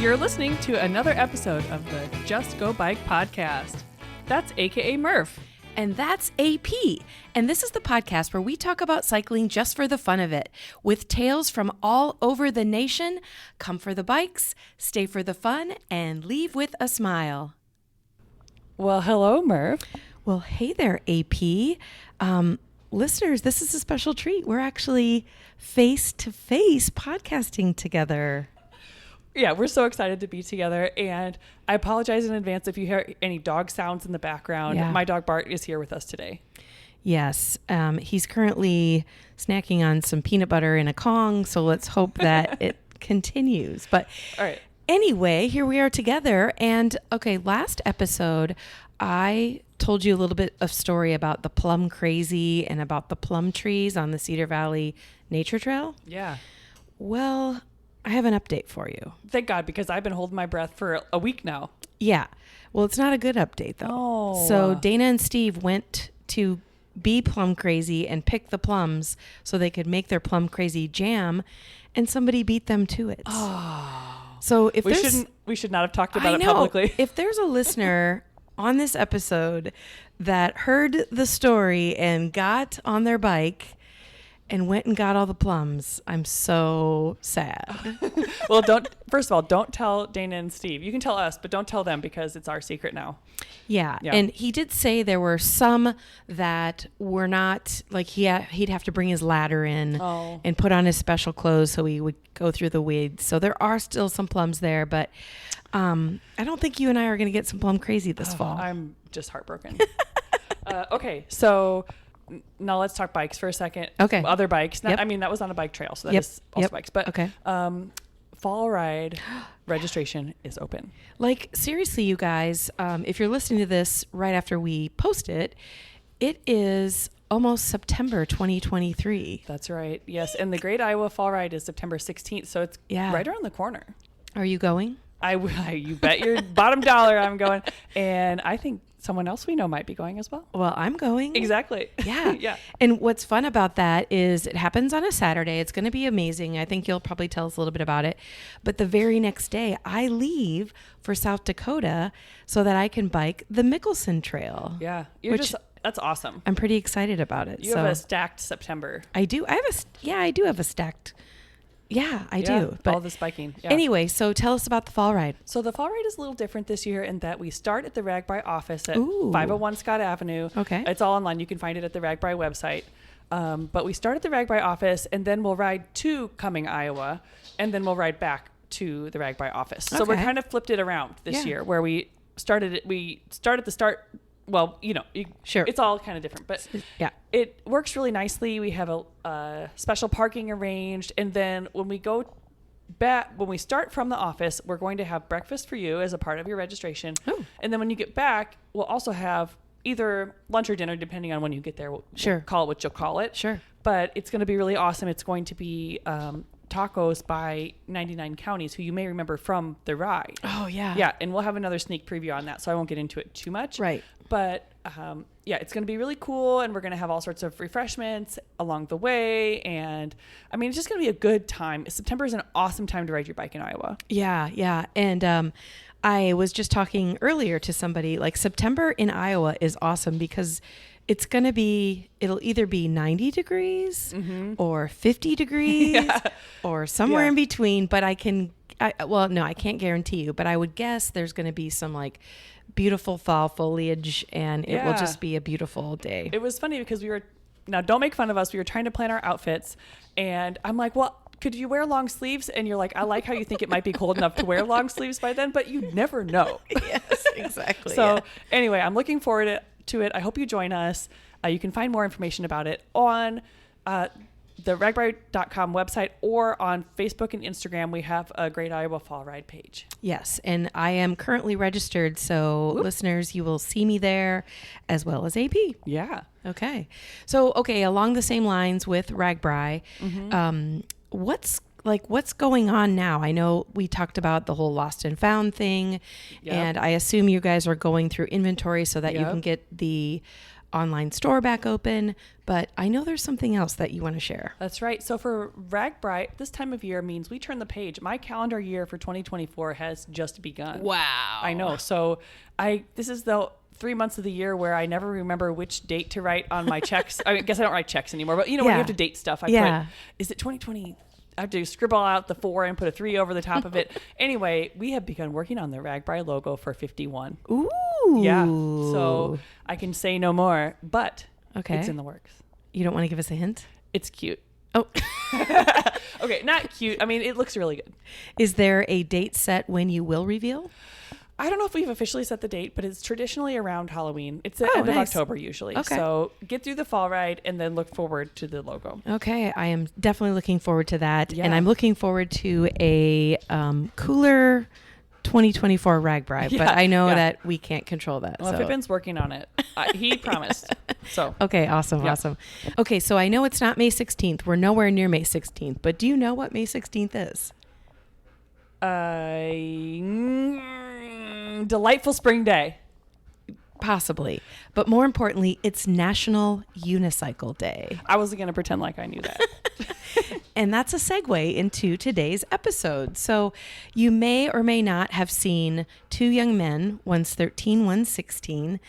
You're listening to another episode of the Just Go Bike podcast. That's AKA Murph. And that's AP. And this is the podcast where we talk about cycling just for the fun of it. With tales from all over the nation, come for the bikes, stay for the fun, and leave with a smile. Well, hello, Murph. Well, hey there, AP. Listeners, this is a special treat. We're actually face-to-face podcasting together. Yeah, we're so excited to be together, and I apologize in advance if you hear any dog sounds in the background. Yeah. My dog Bart is here with us today. Yes, he's currently snacking on some peanut butter in a Kong, so let's hope that it continues. But All right. anyway, here we are together, and okay, last episode, I told you a little bit of story about the plum crazy and about the plum trees on the Cedar Valley Nature Trail. Yeah. Well, I have an update for you. Thank God, because I've been holding my breath for a week now. Yeah. Well, it's not a good update, though. Oh. So Dana and Steve went to be plum crazy and pick the plums so they could make their plum crazy jam, and somebody beat them to it. Oh. So if we should not have talked about I it know, publicly. If there's a listener on this episode that heard the story and got on their bike and went and got all the plums, I'm so sad. Well, first of all, don't tell Dana and Steve. You can tell us, but don't tell them because it's our secret now. Yeah. And he did say there were some that were not, like he'd have to bring his ladder in and put on his special clothes so he would go through the weeds. So there are still some plums there, but I don't think you and I are going to get some plum crazy this fall. I'm just heartbroken. Okay, so now let's talk bikes for a second. Okay. Other bikes. Yep. I mean, that was on a bike trail, so that is also bikes. But okay. Fall Ride registration is open. Like, seriously, you guys, if you're listening to this right after we post it, it is almost September 2023. That's right. Yes, and the Great Iowa Fall Ride is September 16th, so it's right around the corner. Are you going? You bet your bottom dollar I'm going. And I think someone else we know might be going as well. Well, I'm going. Exactly. Yeah. Yeah. And what's fun about that is it happens on a Saturday. It's going to be amazing. I think you'll probably tell us a little bit about it. But the very next day, I leave for South Dakota so that I can bike the Mickelson Trail. Yeah. That's awesome. I'm pretty excited about it. You have a stacked September. I do. I do have a stacked. Yeah, I do. But all this biking. Yeah. Anyway, so tell us about the Fall Ride. So the Fall Ride is a little different this year in that we start at the RAGBRAI office at 501 Scott Avenue. Okay. It's all online. You can find it at the RAGBRAI website. But we start at the RAGBRAI office, and then we'll ride to Cumming, Iowa, and then we'll ride back to the RAGBRAI office. So we're kind of flipped it around this year, where we start at the start. Well, sure, it's all kind of different, but it works really nicely. We have a special parking arranged, and then when we start from the office, we're going to have breakfast for you as a part of your registration. Oh. And then when you get back, we'll also have either lunch or dinner, depending on when you get there. We'll call it what you'll call it. Sure. But it's going to be really awesome. It's going to be tacos by 99 Counties, who you may remember from the ride. Oh, yeah. Yeah, and we'll have another sneak preview on that, so I won't get into it too much. Right. But it's going to be really cool, and we're going to have all sorts of refreshments along the way. And I mean, it's just going to be a good time. September is an awesome time to ride your bike in Iowa. Yeah, yeah. And I was just talking earlier to somebody, like September in Iowa is awesome because it'll either be 90 degrees or 50 degrees or somewhere in between. But I can't guarantee you, but I would guess there's going to be some like beautiful fall foliage, and it will just be a beautiful day. It was funny because now don't make fun of us. We were trying to plan our outfits, and I'm like, well, could you wear long sleeves? And you're like, I like how you think it might be cold enough to wear long sleeves by then, but you never know. Yes, exactly. So anyway, I'm looking forward to it. I hope you join us. You can find more information about it on the RAGBRAI.com website or on Facebook and Instagram. We have a Great Iowa Fall Ride page. Yes, and I am currently registered, so listeners, you will see me there as well as AP. Yeah. Okay. So, along the same lines with RAGBRAI, what's going on now? I know we talked about the whole lost and found thing, and I assume you guys are going through inventory so that you can get the online store back open, but I know there's something else that you want to share. That's right. So for RAGBRAI, this time of year means we turn the page. My calendar year for 2024 has just begun. Wow. I know. So this is the 3 months of the year where I never remember which date to write on my checks. I guess I don't write checks anymore, but when you have to date stuff, I put, is it 2020? I have to scribble out the 4 and put a 3 over the top of it. Anyway, we have begun working on the RAGBRAI logo for 51. Ooh. Yeah. So I can say no more, but it's in the works. You don't want to give us a hint? It's cute. Oh. Okay, not cute. I mean, it looks really good. Is there a date set when you will reveal? I don't know if we've officially set the date, but it's traditionally around Halloween. It's the end of October usually. Okay. So get through the fall ride and then look forward to the logo. Okay. I am definitely looking forward to that. Yeah. And I'm looking forward to a cooler 2024 RAGBRAI, but I know that we can't control that. Well, Pippin's working on it. He promised. So okay, awesome. Okay, so I know it's not May 16th. We're nowhere near May 16th, but do you know what May 16th is? Delightful spring day. Possibly. But more importantly, it's National Unicycle Day. I wasn't going to pretend like I knew that. And that's a segue into today's episode. So you may or may not have seen two young men, one's 13, one's 16.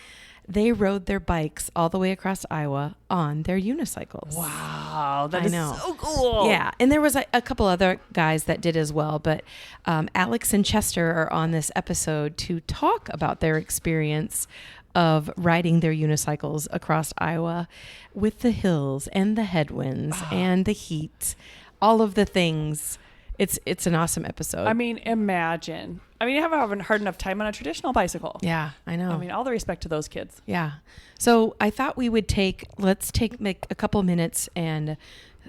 They rode their bikes all the way across Iowa on their unicycles. Wow, that is so cool. Yeah, and there was a couple other guys that did as well, but Alex and Chester are on this episode to talk about their experience of riding their unicycles across Iowa with the hills and the headwinds and the heat, all of the things. It's an awesome episode. I mean, imagine. I mean, you haven't hard enough time on a traditional bicycle. Yeah, I know. I mean, all the respect to those kids. Yeah. So I thought we would make a couple minutes and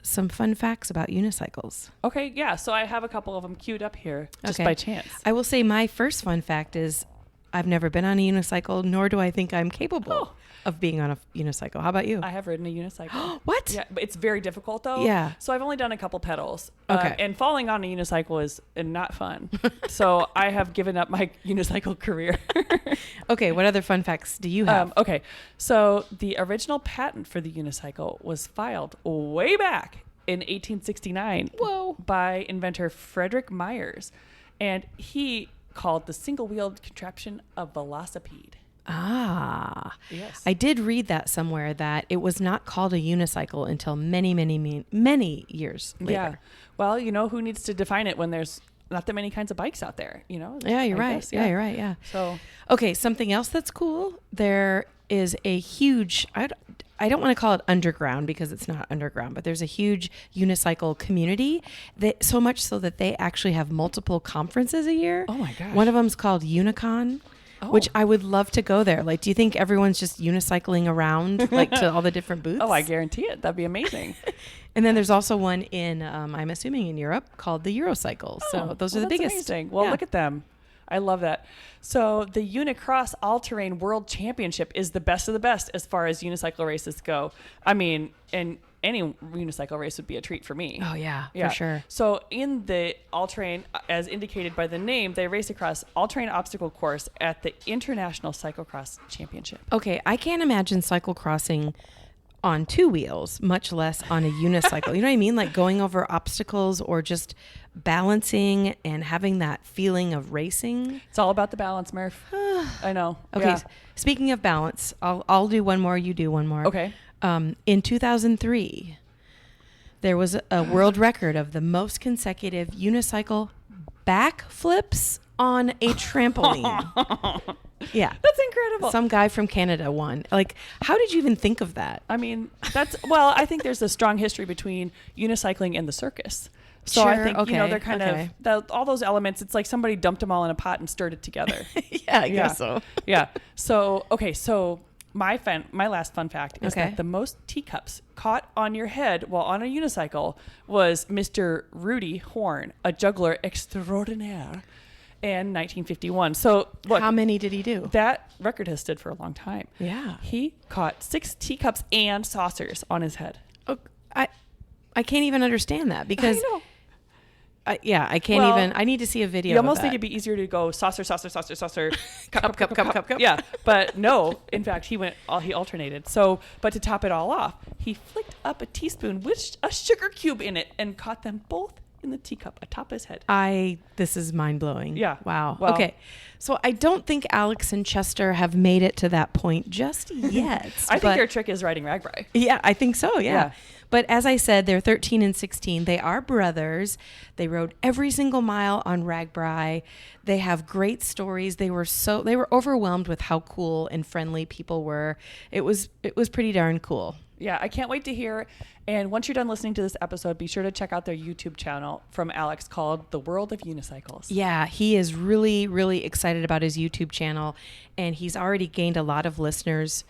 some fun facts about unicycles. Okay, yeah. So I have a couple of them queued up here just by chance. I will say my first fun fact is I've never been on a unicycle, nor do I think I'm capable of being on a unicycle. How about you? I have ridden a unicycle. What? Yeah, but it's very difficult though. Yeah. So I've only done a couple pedals. Okay. And falling on a unicycle is not fun. So I have given up my unicycle career. Okay. What other fun facts do you have? Okay. So the original patent for the unicycle was filed way back in 1869. Whoa. By inventor Frederick Myers. And he called the single-wheeled contraption a velocipede. Ah. Yes. I did read that somewhere that it was not called a unicycle until many, many, many years later. Yeah. Well, you know, who needs to define it when there's not that many kinds of bikes out there, you know? Yeah, you're right. Yeah, you're right. Yeah. So, okay, something else that's cool. There is a huge, I don't want to call it underground because it's not underground, but there's a huge unicycle community that so much so that they actually have multiple conferences a year. Oh my gosh. One of them's called Unicon. Which I would love to go there. Like, do you think everyone's just unicycling around, like, to all the different booths? Oh, I guarantee it. That'd be amazing. And then there's also one in, I'm assuming in Europe, called the Eurocycle. So those are the biggest. Amazing. Well, look at them. I love that. So the Unicross All-Terrain World Championship is the best of the best as far as unicycle races go. I mean, and any unicycle race would be a treat for me. Oh, yeah, for sure. So in the all-terrain, as indicated by the name, they race across all-terrain obstacle course at the International Cyclocross Championship. Okay, I can't imagine cyclocrossing on two wheels, much less on a unicycle. You know what I mean? Like going over obstacles or just balancing and having that feeling of racing. It's all about the balance, Murph. I know. Okay, speaking of balance, I'll do one more, you do one more. Okay. In 2003, there was a world record of the most consecutive unicycle backflips on a trampoline. Yeah. That's incredible. Some guy from Canada won. Like, how did you even think of that? I mean, I think there's a strong history between unicycling and the circus. So sure, I think, you know, they're kind of, all those elements, it's like somebody dumped them all in a pot and stirred it together. Yeah, I guess so. Yeah. So, okay, so my last fun fact is that the most teacups caught on your head while on a unicycle was Mr. Rudy Horn, a juggler extraordinaire, in 1951. So look, how many did he do? That record has stood for a long time. Yeah. He caught 6 teacups and saucers on his head. Oh, I can't even understand that because I can't even. I need to see a video. You almost of think that. it'd be easier to go saucer, cup. Yeah, but no. In fact, he alternated. So, but to top it all off, he flicked up a teaspoon with a sugar cube in it and caught them both in the teacup atop his head. This is mind blowing. Yeah. Wow. Well, okay. So I don't think Alex and Chester have made it to that point just yet. I think their trick is riding RAGBRAI. Yeah, I think so. Yeah. But as I said, they're 13 and 16. They are brothers. They rode every single mile on RAGBRAI. They have great stories. They were overwhelmed with how cool and friendly people were. It was pretty darn cool. Yeah, I can't wait to hear. And once you're done listening to this episode, be sure to check out their YouTube channel from Alex called The World of Unicycles. Yeah, he is really, really excited about his YouTube channel. And he's already gained a lot of listeners,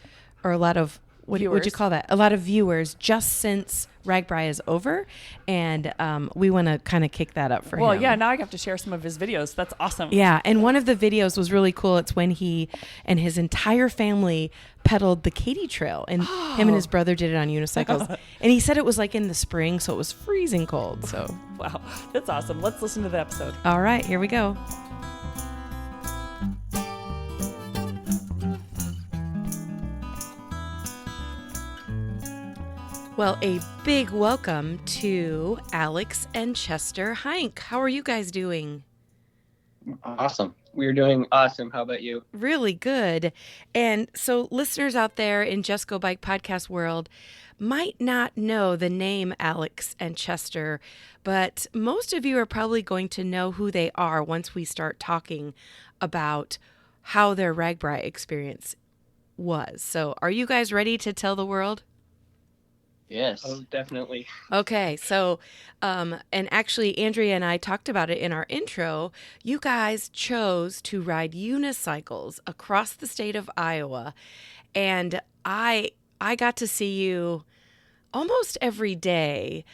or a lot of, what would you call that? A lot of viewers just since RAGBRAI is over. And we want to kind of kick that up for him. Well, yeah, now I have to share some of his videos. That's awesome. Yeah, and one of the videos was really cool. It's when he and his entire family pedaled the Katy Trail, and him and his brother did it on unicycles. And he said it was like in the spring, so it was freezing cold. So wow, that's awesome. Let's listen to the episode. All right, here we go. Well, a big welcome to Alex and Chester Heinck. How are you guys doing? Awesome. We're doing awesome. How about you? Really good. And so listeners out there in Just Go Bike podcast world might not know the name Alex and Chester, but most of you are probably going to know who they are once we start talking about how their RAGBRAI experience was. So are you guys ready to tell the world? Yes. Oh, definitely. Okay, so, and actually, Andrea and I talked about it in our intro. You guys chose to ride unicycles across the state of Iowa, and I got to see you almost every day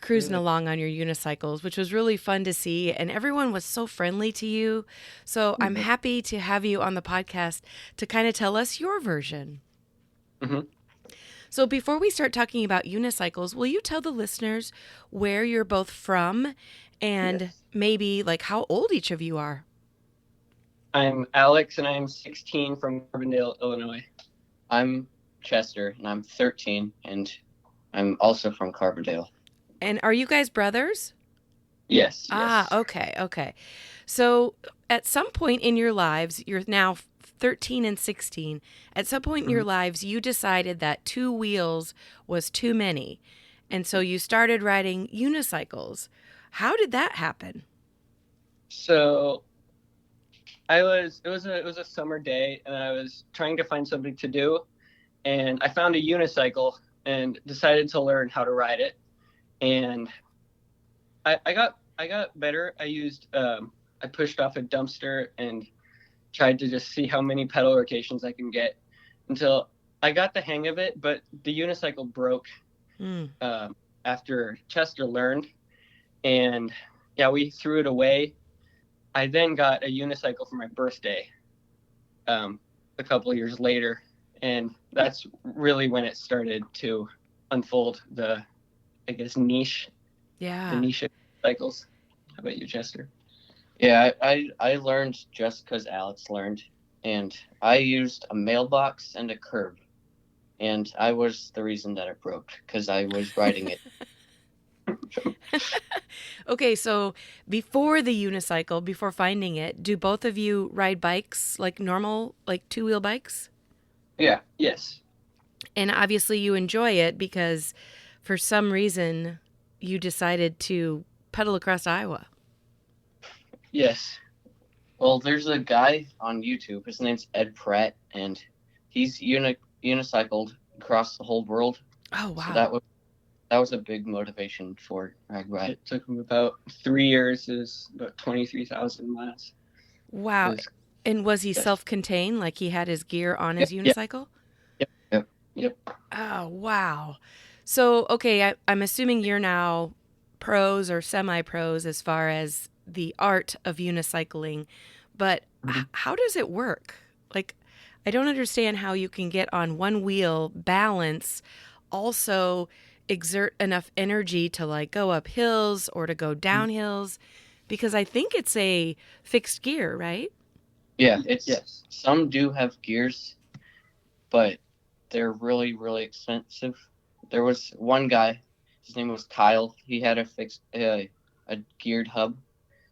cruising along on your unicycles, which was really fun to see, and everyone was so friendly to you. So I'm happy to have you on the podcast to kind of tell us your version. Mm-hmm. So before we start talking about unicycles, will you tell the listeners where you're both from and maybe like how old each of you are? I'm Alex and I'm 16 from Carbondale, Illinois. I'm Chester and I'm 13 and I'm also from Carbondale. And are you guys brothers? Yes. Okay. So at some point in your lives, you're now 13 and 16. At some point in your lives, you decided that 2 wheels was too many. And so you started riding unicycles. How did that happen? So it was a summer day and I was trying to find something to do. And I found a unicycle and decided to learn how to ride it. And I got better. I pushed off a dumpster and tried to just see how many pedal rotations I can get until I got the hang of it. But the unicycle broke after Chester learned. And yeah, we threw it away. I then got a unicycle for my birthday a couple of years later. And that's really when it started to unfold the niche. Yeah. The niche of cycles. How about you, Chester? Yeah, I learned just because Alex learned, and I used a mailbox and a curb, and I was the reason that it broke because I was riding it. Okay, so before the unicycle, before finding it, do both of you ride bikes, like normal, like 2-wheel bikes? Yeah. Yes. And obviously you enjoy it because for some reason you decided to pedal across Iowa. Yes. Well, there's a guy on YouTube. His name's Ed Pratt, and he's unicycled across the whole world. Oh wow! So that was a big motivation for RAGBRAI. It took him about 3 years. It was about 23,000 miles. Wow! And was he self-contained? Like he had his gear on his unicycle? Yep. Oh wow! So okay, I'm assuming you're now pros or semi-pros as far as the art of unicycling, but how does it work? Like, I don't understand how you can get on one wheel, balance, also exert enough energy to like go up hills or to go down hills, because I think it's a fixed gear, right? Yeah, it's Yes. some do have gears, but they're really, really expensive. There was one guy, his name was Kyle. He had a geared hub,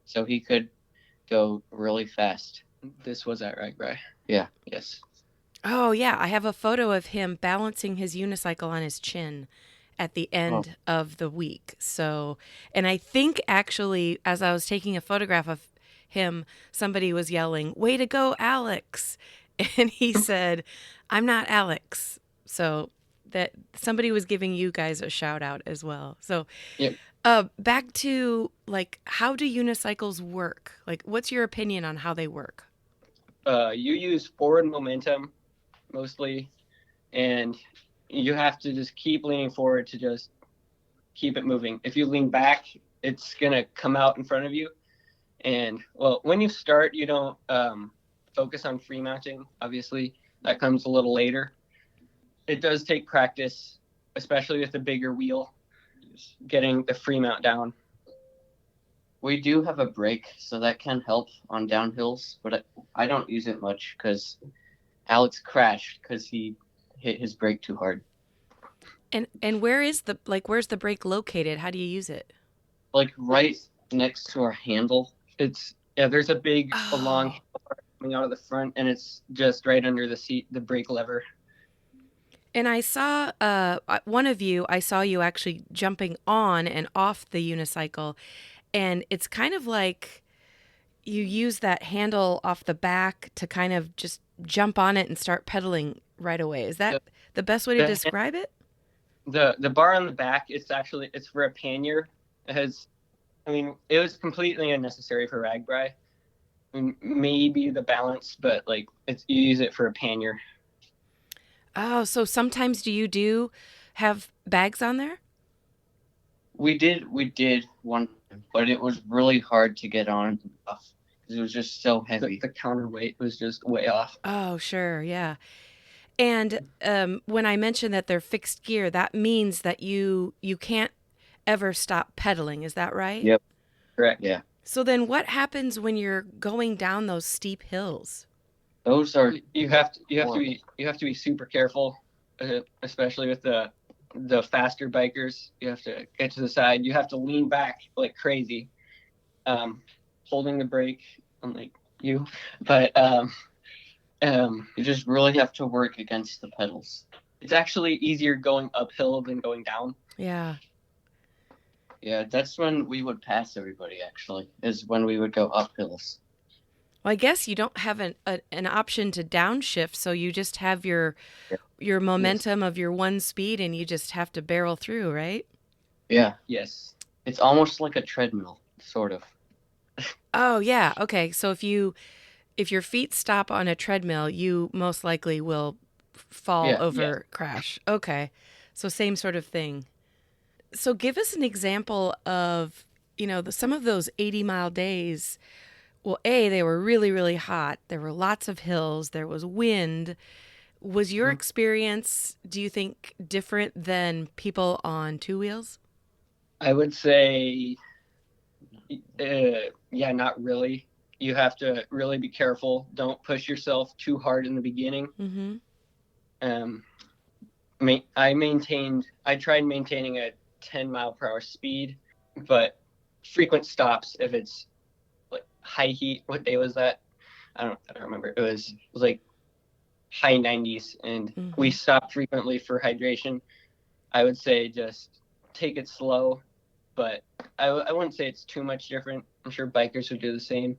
so he could go really fast. This was at RAGBRAI. Yeah. Yes. Oh, yeah. I have a photo of him balancing his unicycle on his chin at the end of the week. So, and I think actually, as I was taking a photograph of him, somebody was yelling, "Way to go, Alex." And he said, "I'm not Alex." So that somebody was giving you guys a shout out as well. So, Yep. back to like, how do unicycles work? Like, what's your opinion on how they work? You use forward momentum mostly, and you have to just keep leaning forward to just keep it moving. If you lean back, it's gonna come out in front of you. And well, when you start, you don't focus on free mounting. Obviously, that comes a little later. It does take practice, especially with the bigger wheel, getting the free mount down. We do have a brake, so that can help on downhills, but I don't use it much because Alex crashed because he hit his brake too hard. And where's the brake located? How do you use it? Like right next to our handle. There's a big, a long handlebar coming out of the front, and it's just right under the seat, the brake lever. And I saw I saw you actually jumping on and off the unicycle, and it's kind of like you use that handle off the back to kind of just jump on it and start pedaling right away. Is that the best way to describe it? The bar on the back, it's for a pannier. It was completely unnecessary for RAGBRAI. Maybe the balance, but like you use it for a pannier. Oh, so sometimes do you have bags on there? We did one, but it was really hard to get on because it was just so heavy. The counterweight was just way off. Oh, sure, yeah. And when I mentioned that they're fixed gear, that means that you can't ever stop pedaling. Is that right? Yep. Correct. Yeah. So then what happens when you're going down those steep hills? Those are you have to be super careful, especially with the faster bikers. You have to get to the side. You have to lean back like crazy, holding the brake, unlike you. But you just really have to work against the pedals. It's actually easier going uphill than going down. Yeah. Yeah, that's when we would pass everybody, actually, is when we would go up hills. Well, I guess you don't have an option to downshift, so you just have your momentum of your one speed, and you just have to barrel through, right? Yeah. Yes. It's almost like a treadmill, sort of. Oh, yeah. Okay. So if your feet stop on a treadmill, you most likely will fall over, crash. Okay. So same sort of thing. So give us an example of, some of those 80-mile days. Well, they were really, really hot. There were lots of hills. There was wind. Was your experience, do you think, different than people on two wheels? I would say, not really. You have to really be careful. Don't push yourself too hard in the beginning. Mm-hmm. I tried maintaining a 10-mile-per-hour speed, but frequent stops if it's like high heat. What day was that? I don't remember. It was like high 90s, and we stopped frequently for hydration. I would say just take it slow, but I wouldn't say it's too much different. I'm sure bikers would do the same.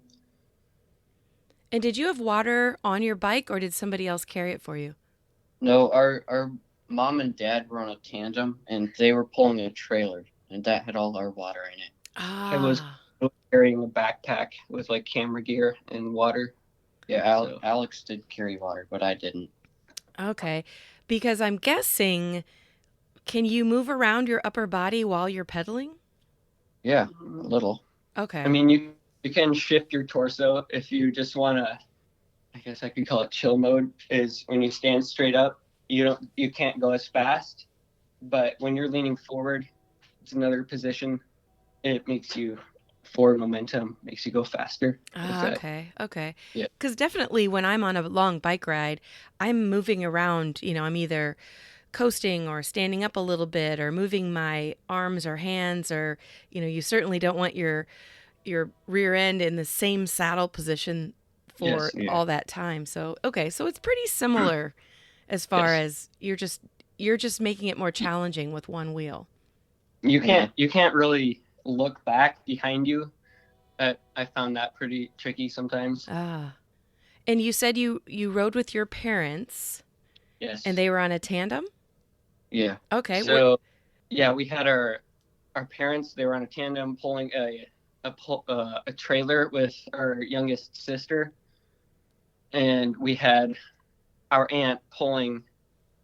And did you have water on your bike, or did somebody else carry it for you? No, our mom and dad were on a tandem, and they were pulling a trailer, and that had all our water in it. I was carrying a backpack with like camera gear and water. Yeah, Alex did carry water, but I didn't. Okay, because I'm guessing, can you move around your upper body while you're pedaling? Yeah, a little. Okay. I mean, you can shift your torso if you just want to. I guess I could call it chill mode. Is when you stand straight up, you can't go as fast, but when you're leaning forward, it's another position. It makes you forward momentum, makes you go faster. Okay. Yeah. Because definitely when I'm on a long bike ride, I'm moving around. I'm either coasting or standing up a little bit or moving my arms or hands, or you certainly don't want your rear end in the same saddle position for Yes, yeah. all that time. So so it's pretty similar as far as you're just making it more challenging with one wheel. You can't really look back behind you. I found that pretty tricky sometimes. And you said you rode with your parents. Yes. And they were on a tandem? Yeah. Okay. So we had our parents. They were on a tandem pulling a trailer with our youngest sister, and we had our aunt pulling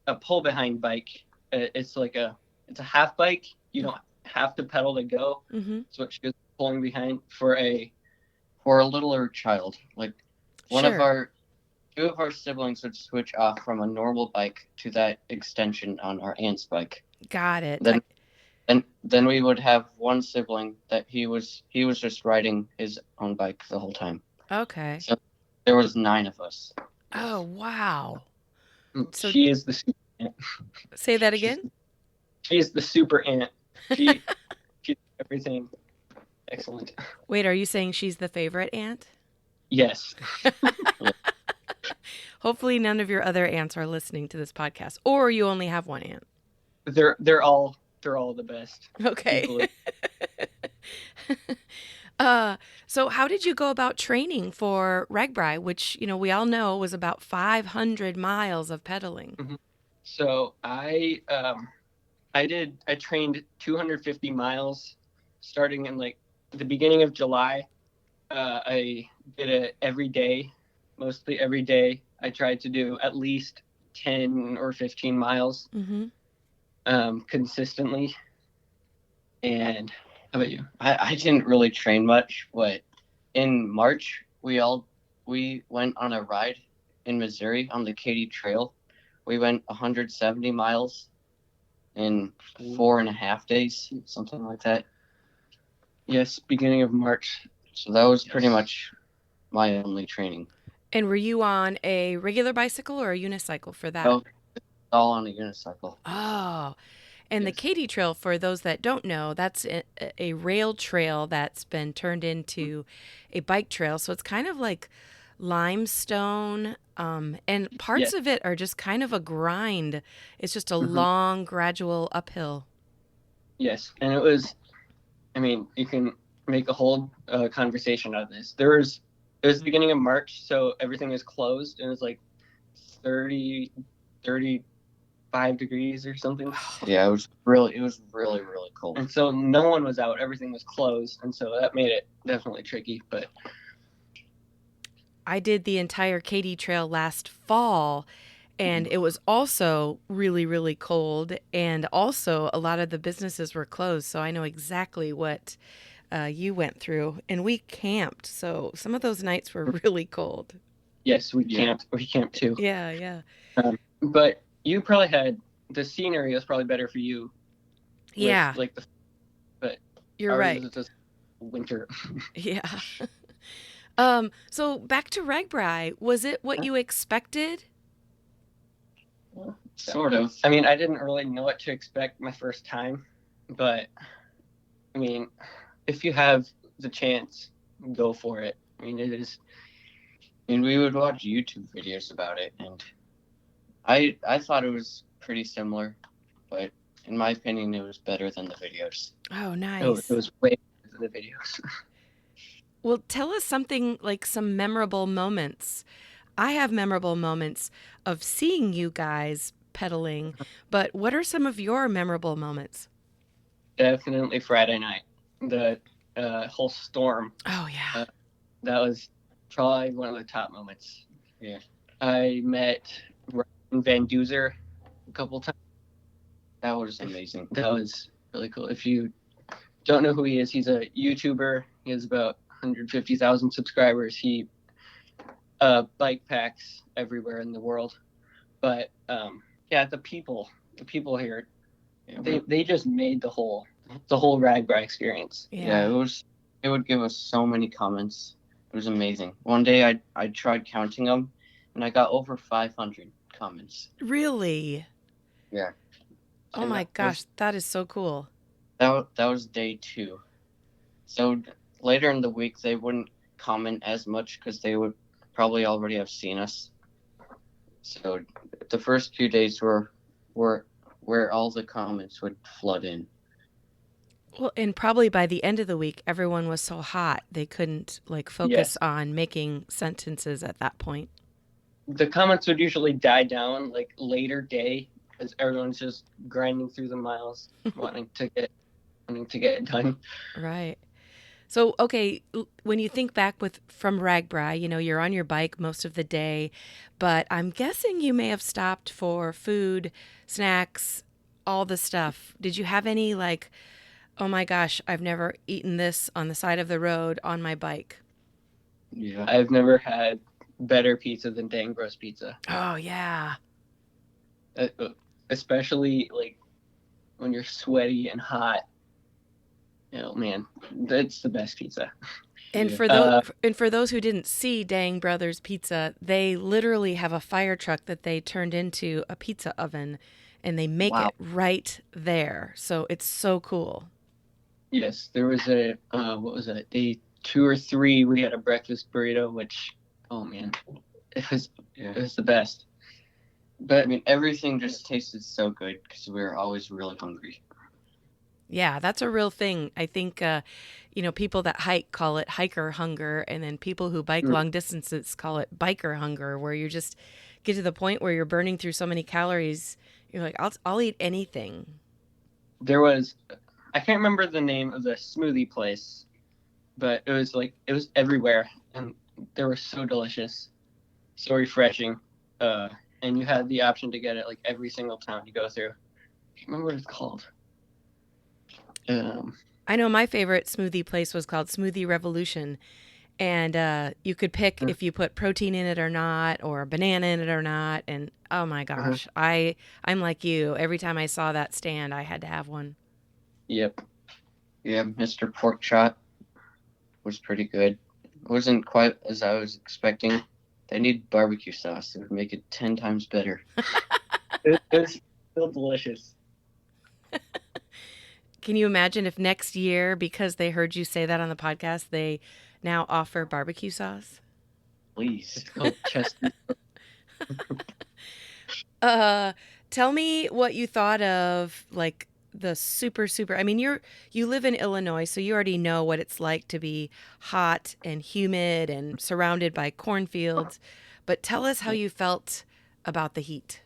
a pull behind bike. It's a half bike. You don't have to pedal to go. Mm-hmm. That's what she was pulling behind for a littler child. Like two of our siblings would switch off from a normal bike to that extension on our aunt's bike. Got it. Then we would have one sibling that he was just riding his own bike the whole time. Okay. So there was 9 of us. Oh, wow. So she is the super aunt. Say that again? She is the super aunt. She's everything. Excellent. Wait, are you saying she's the favorite aunt? Yes. Hopefully none of your other aunts are listening to this podcast, or you only have one aunt. They're all the best. Okay. So how did you go about training for RAGBRAI, which, we all know was about 500 miles of pedaling? Mm-hmm. So I trained 250 miles starting in the beginning of July. I did it mostly every day. I tried to do at least 10 or 15 miles consistently. And how about you? I didn't really train much, but in March we went on a ride in Missouri on the Katy Trail. We went 170 miles in 4.5 days, something like that. Yes, beginning of March. So that was pretty much my only training. And were you on a regular bicycle or a unicycle for that? No, all on a unicycle. Oh, and the Katy Trail, for those that don't know, that's a rail trail that's been turned into a bike trail. So it's kind of like limestone, and parts of it are just kind of a grind. It's just a long, gradual uphill. Yes, and it was, you can make a whole conversation out of this. It was the beginning of March, so everything was closed, and it was like 35 degrees or something. Yeah, it was really, really cold. And so no one was out. Everything was closed, and so that made it definitely tricky. But I did the entire Katy Trail last fall, and it was also really, really cold, and also a lot of the businesses were closed, so I know exactly what you went through. And we camped, so some of those nights were really cold. Yes, we camped. We camped too. Yeah. But you probably had the scenery was probably better for you. Yeah. But you're right. It's just winter. Yeah. So back to RAGBRAI, was it what you expected? Sort of. I didn't really know what to expect my first time, but if you have the chance, go for it. It is. We would watch YouTube videos about it, and I thought it was pretty similar, but in my opinion, it was better than the videos. Oh, nice. It was way better than the videos. Well, tell us something, like some memorable moments. I have memorable moments of seeing you guys pedaling, but what are some of your memorable moments? Definitely Friday night. The whole storm. Oh, yeah. That was probably one of the top moments. Yeah. I met Ryan Van Duzer a couple times. That was amazing. That was really cool. If you don't know who he is, he's a YouTuber. He has about 150,000 subscribers. He bike packs everywhere in the world. But the people here, They just made the whole RAGBRAI experience. Yeah, it would give us so many comments. It was amazing. One day I tried counting them, and I got over 500 comments. Really? Yeah. Oh my gosh, that is so cool. That was day 2. So later in the week they wouldn't comment as much because they would probably already have seen us. So the first few days were where all the comments would flood in. Well, and probably by the end of the week, everyone was so hot they couldn't focus on making sentences at that point. The comments would usually die down later day because everyone's just grinding through the miles, wanting to get it done. Right. So, okay, when you think back from RAGBRAI, you're on your bike most of the day, but I'm guessing you may have stopped for food, snacks, all the stuff. Did you have any oh my gosh, I've never eaten this on the side of the road on my bike? Yeah. I've never had better pizza than Dang Bros Pizza. Oh, yeah. Especially when you're sweaty and hot. Man, that's the best pizza. And for those who didn't see Dang Brothers Pizza, they literally have a fire truck that they turned into a pizza oven, and they make it right there. So it's so cool. Yes, there was what was that, day 2 or 3, we had a breakfast burrito, which, oh man, it was the best. But I mean, everything just tasted so good because we were always really hungry. Yeah, that's a real thing. I think, people that hike call it hiker hunger, and then people who bike long distances call it biker hunger, where you just get to the point where you're burning through so many calories. You're like, I'll eat anything. There was, I can't remember the name of the smoothie place, but it was everywhere, and they were so delicious, so refreshing, and you had the option to get it every single town you go through. I can't remember what it's called. I know my favorite smoothie place was called Smoothie Revolution, and you could pick if you put protein in it or not, or a banana in it or not. And oh my gosh, I'm like you. Every time I saw that stand, I had to have one. Yep. Yeah, Mr. Pork Chop was pretty good. It wasn't quite as I was expecting. They need barbecue sauce. It would make it 10 times better. It was still delicious. Can you imagine if next year, because they heard you say that on the podcast, they now offer barbecue sauce? Please. It's called Chester. Tell me what you thought of the super, I mean, you live in Illinois, so you already know what it's like to be hot and humid and surrounded by cornfields. But tell us how you felt about the heat.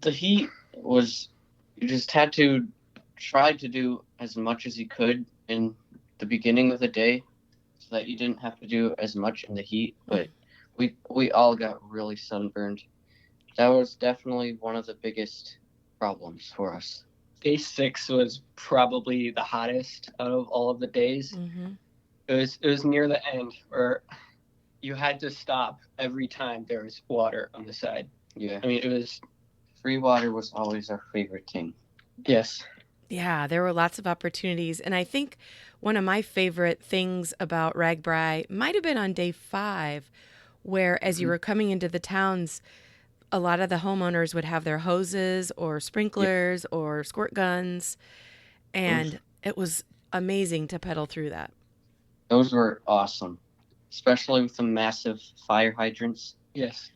The heat was, you just had to try to do as much as you could in the beginning of the day so that you didn't have to do as much in the heat. But we all got really sunburned. That was definitely one of the biggest problems for us. Day 6 was probably the hottest out of all of the days. Mm-hmm. It was near the end where you had to stop every time there was water on the side. Yeah. I mean, it was... Free water was always our favorite thing. Yes. Yeah, there were lots of opportunities. And I think one of my favorite things about RAGBRAI might have been on day 5, where as you were coming into the towns, a lot of the homeowners would have their hoses or sprinklers or squirt guns. And it was amazing to pedal through that. Those were awesome, especially with the massive fire hydrants. Yes.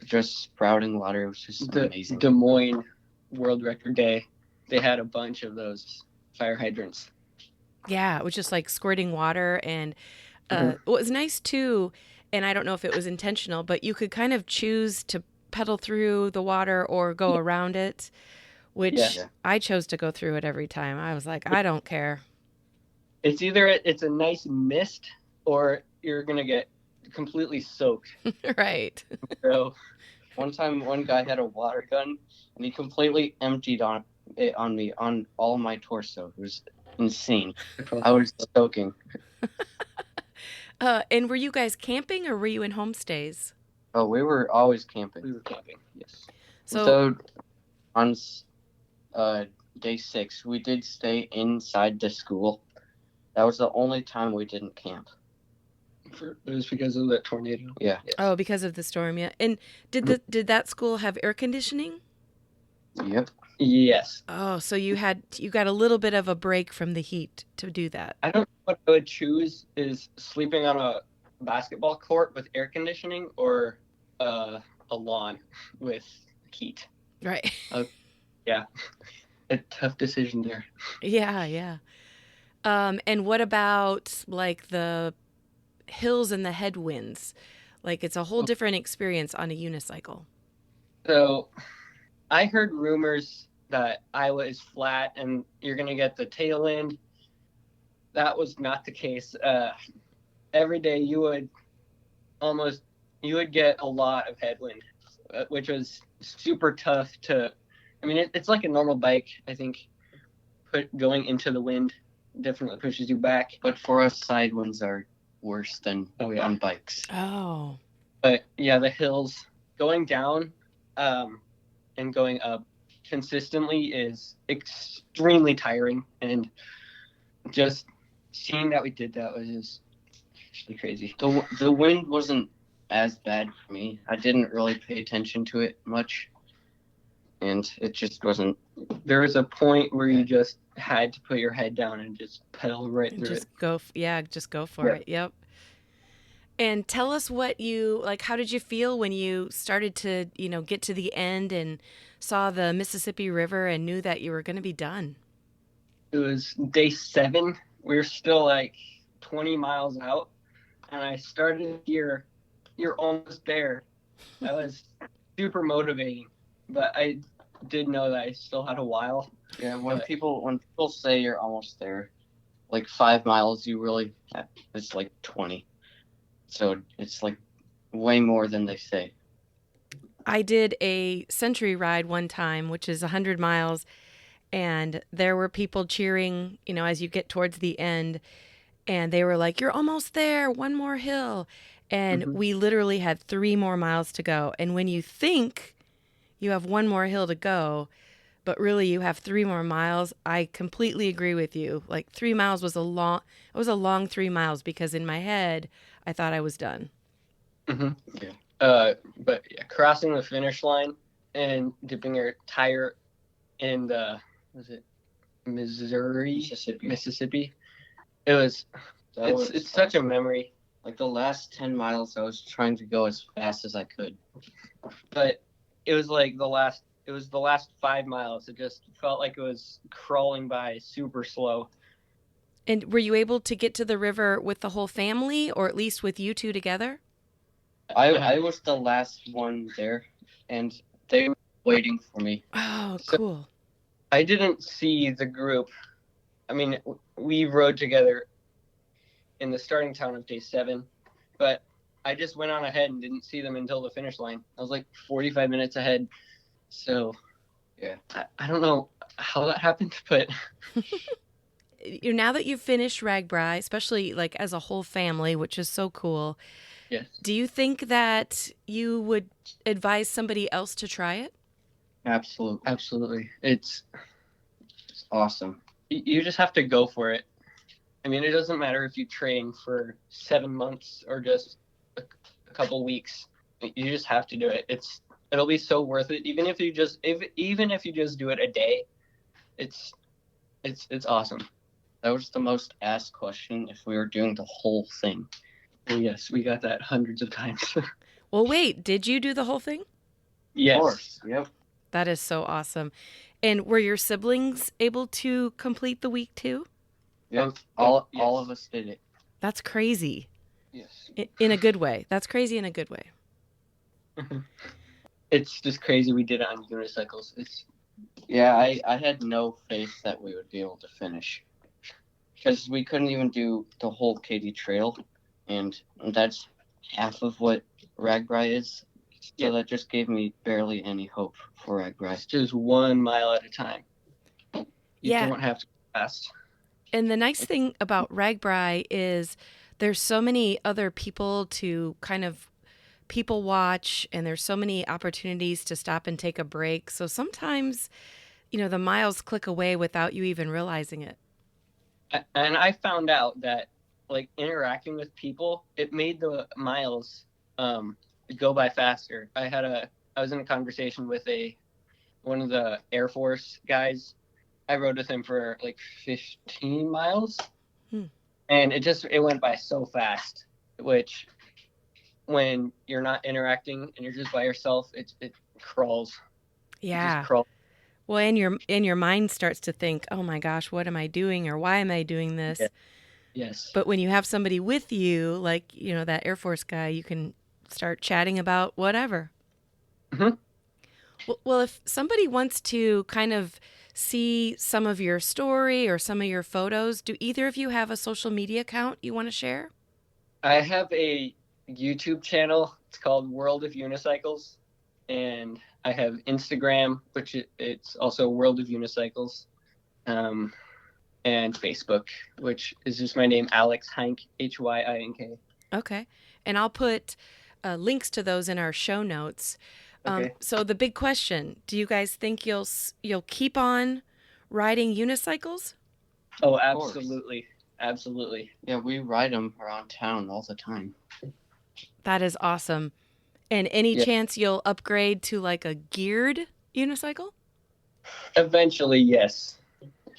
Just sprouting water was just amazing. Des Moines World Record Day, they had a bunch of those fire hydrants. Yeah, it was just squirting water. And what was nice too, and I don't know if it was intentional, but you could kind of choose to pedal through the water or go around it, which I chose to go through it every time. I was like, I don't care. It's either it's a nice mist or you're going to get completely soaked. Right. So one time, one guy had a water gun and he completely emptied on me on all my torso. It was insane. I was soaking. And were you guys camping or were you in homestays? Oh, we were always camping. we were camping. Yes. So On day 6, we did stay inside the school. That was the only time we didn't camp. It was because of the tornado. Yeah. Yes. Oh, because of the storm, yeah. And did that school have air conditioning? Yep. Yes. Oh, so you got a little bit of a break from the heat to do that. I don't know what I would choose is sleeping on a basketball court with air conditioning or a lawn with heat. Right. Yeah. A tough decision there. Yeah, yeah. And what about like the hills and the headwinds? Like it's a whole different experience on a unicycle. So I heard rumors that Iowa is flat and you're going to get the tail end. That was not the case. Every day you would get a lot of headwind, which was super tough to. I mean, it's like a normal bike. I think going into the wind definitely pushes you back. But for us, side winds are worse than on bikes. Oh. But yeah, the hills going down and going up consistently is extremely tiring, and just seeing that we did that was just actually crazy. The wind wasn't as bad for me. I didn't really pay attention to it much, and it just wasn't. There was a point where you just had to put your head down and just pedal right through Just it. just go for it. Yep. And tell us what you like. How did you feel when you started to, get to the end and saw the Mississippi River and knew that you were going to be done? It was day 7. We were still like 20 miles out, and I started to hear, "You're almost there." That was super motivating, but I did know that I still had a while. Yeah, when people say you're almost there, like 5 miles, it's like 20. So it's like way more than they say. I did a century ride one time, which is 100 miles, and there were people cheering, as you get towards the end, and they were like, "You're almost there, one more hill." And we literally had 3 more miles to go. And when you think you have one more hill to go, but really you have 3 more miles, I completely agree with you. Like 3 miles was a long 3 miles because in my head, I thought I was done. Mm-hmm. Yeah. But yeah, crossing the finish line and dipping your tire in the Mississippi. It's such a memory. Like the last 10 miles, I was trying to go as fast as I could. But it was like the last 5 miles. It just felt like it was crawling by super slow. And were you able to get to the river with the whole family, or at least with you two together? I was the last one there, and they were waiting for me. Oh, cool. So I didn't see the group. I mean, we rode together in the starting town of day 7, but I just went on ahead and didn't see them until the finish line. I was like 45 minutes ahead. So, yeah, I don't know how that happened, but... Now that you've finished RAGBRAI, especially like as a whole family, which is so cool, yes. Do you think that you would advise somebody else to try it? Absolutely. It's awesome. You just have to go for it. I mean, it doesn't matter if you train for 7 months or just a couple weeks. You just have to do it. It'll be so worth it. Even if you just do it a day, it's awesome. That was the most asked question, if we were doing the whole thing. Well, yes, we got that hundreds of times. Well, wait, did you do the whole thing? Yes. Of course. Yep. That is so awesome. And were your siblings able to complete the week too? Yep. All of us did it. That's crazy. Yes. In a good way. That's crazy in a good way. It's just crazy we did it on unicycles. Yeah, I had no faith that we would be able to finish, because we couldn't even do the whole Katy Trail, and that's half of what RAGBRAI is. So that just gave me barely any hope for RAGBRAI. It's just 1 mile at a time. You don't have to go fast. And the nice thing about RAGBRAI is there's so many other people to kind of people watch and there's so many opportunities to stop and take a break. So sometimes, the miles click away without you even realizing it. And I found out that like interacting with people, it made the miles go by faster. I was in a conversation with one of the Air Force guys. I rode with him for like 15 miles. And it went by so fast, which when you're not interacting and you're just by yourself, it crawls. Yeah. It just crawls. Well, and your mind starts to think, oh my gosh, what am I doing, or why am I doing this? Yeah. Yes. But when you have somebody with you, like, that Air Force guy, you can start chatting about whatever. Well, if somebody wants to kind of see some of your story or some of your photos, do either of you have a social media account you want to share? I have a YouTube channel. It's called World of Unicycles. And I have Instagram, which it's also World of Unicycles. And Facebook, which is just my name, Alex Hynk, Hyink. Okay. And I'll put links to those in our show notes. Okay. So the big question, do you guys think you'll keep on riding unicycles? Oh, absolutely. Absolutely. Yeah, we ride them around town all the time. That is awesome. And any chance you'll upgrade to like a geared unicycle? Eventually, yes.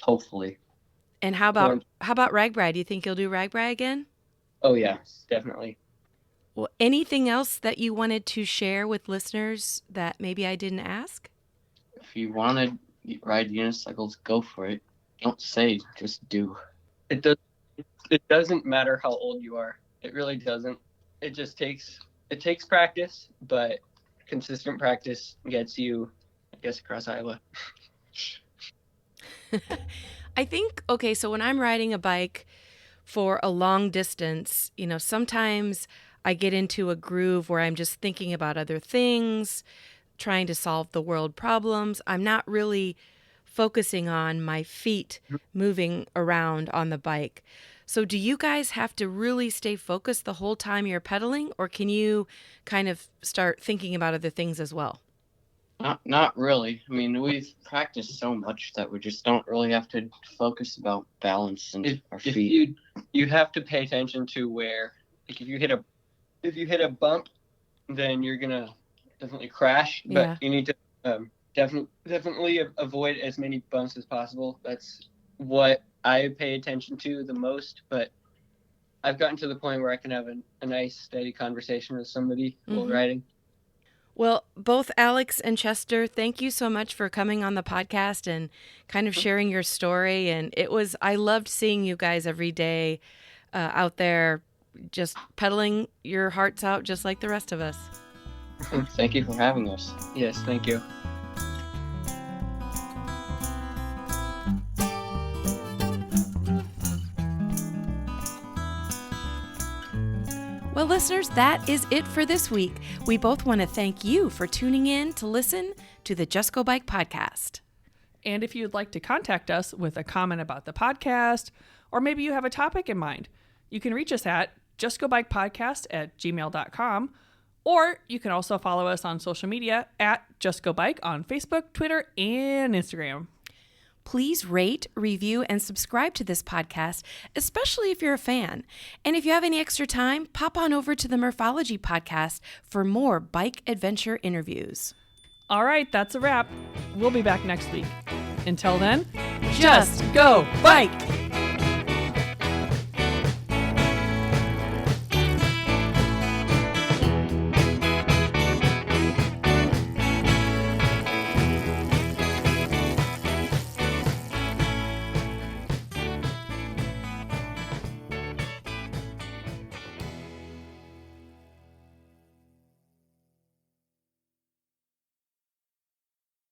Hopefully. And how about RAGBRAI? Do you think you'll do RAGBRAI again? Oh, yeah, definitely. Well, anything else that you wanted to share with listeners that maybe I didn't ask? If you want to ride unicycles, go for it. Don't say, just do. It doesn't matter how old you are. It really doesn't. It takes practice, but consistent practice gets you, I guess, across Iowa. I think, okay, so when I'm riding a bike for a long distance, sometimes I get into a groove where I'm just thinking about other things, trying to solve the world problems. I'm not really focusing on my feet moving around on the bike. So do you guys have to really stay focused the whole time you're pedaling, or can you kind of start thinking about other things as well? Not really. I mean, we've practiced so much that we just don't really have to focus about balance and our feet. You have to pay attention to where, like, if you hit a bump, then you're gonna definitely crash. But you need to definitely avoid as many bumps as possible. That's what I pay attention to the most. But I've gotten to the point where I can have a nice, steady conversation with somebody while riding. Well, both Alex and Chester, thank you so much for coming on the podcast and kind of sharing your story. And I loved seeing you guys every day out there just pedaling your hearts out just like the rest of us. Thank you for having us. Yes, thank you. Well, listeners, that is it for this week. We both want to thank you for tuning in to listen to the Just Go Bike podcast. And if you'd like to contact us with a comment about the podcast, or maybe you have a topic in mind, you can reach us at justgobikepodcast@gmail.com, or you can also follow us on social media at Just Go Bike on Facebook, Twitter, and Instagram. Please rate, review, and subscribe to this podcast, especially if you're a fan. And if you have any extra time, pop on over to the Murphology podcast for more bike adventure interviews. All right, that's a wrap. We'll be back next week. Until then, just go bike!